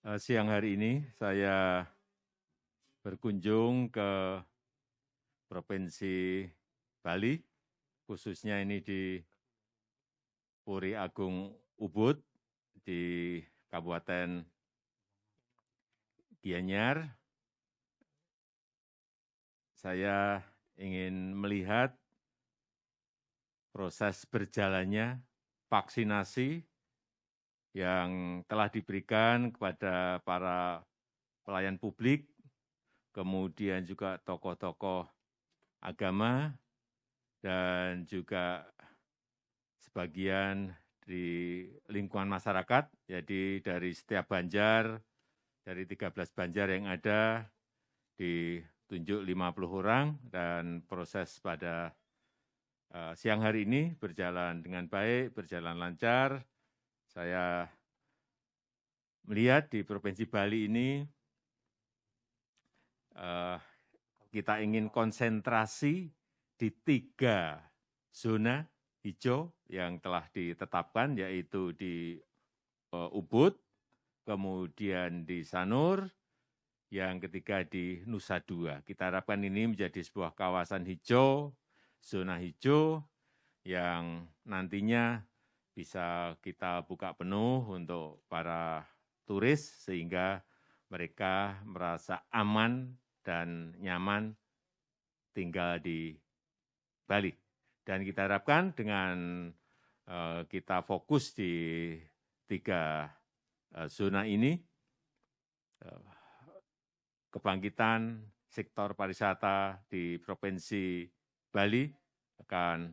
Siang hari ini saya berkunjung ke Provinsi Bali, khususnya ini di Puri Agung Ubud, di Kabupaten Gianyar. Saya ingin melihat proses berjalannya vaksinasi yang telah diberikan kepada para pelayan publik, kemudian juga tokoh-tokoh agama, dan juga sebagian di lingkungan masyarakat, jadi dari setiap banjar, dari 13 banjar yang ada, ditunjuk 50 orang, dan proses pada siang hari ini berjalan dengan baik, berjalan lancar. Saya melihat di Provinsi Bali ini, kita ingin konsentrasi di 3 zona hijau yang telah ditetapkan, yaitu di Ubud, kemudian di Sanur, yang ketiga di Nusa Dua. Kita harapkan ini menjadi sebuah kawasan hijau, zona hijau, yang nantinya bisa kita buka penuh untuk para turis, sehingga mereka merasa aman dan nyaman tinggal di Bali. Dan kita harapkan dengan kita fokus di 3 zona ini, kebangkitan sektor pariwisata di Provinsi Bali akan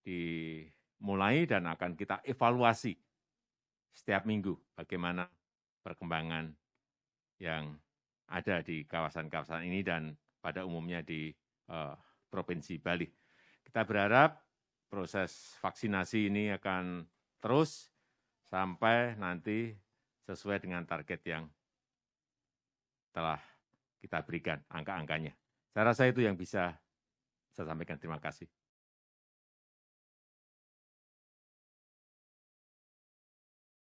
dimulai dan akan kita evaluasi setiap minggu bagaimana perkembangan yang ada di kawasan-kawasan ini dan pada umumnya di Provinsi Bali. Kita berharap proses vaksinasi ini akan terus sampai nanti sesuai dengan target yang telah kita berikan, angka-angkanya. Saya rasa itu yang bisa saya sampaikan. Terima kasih.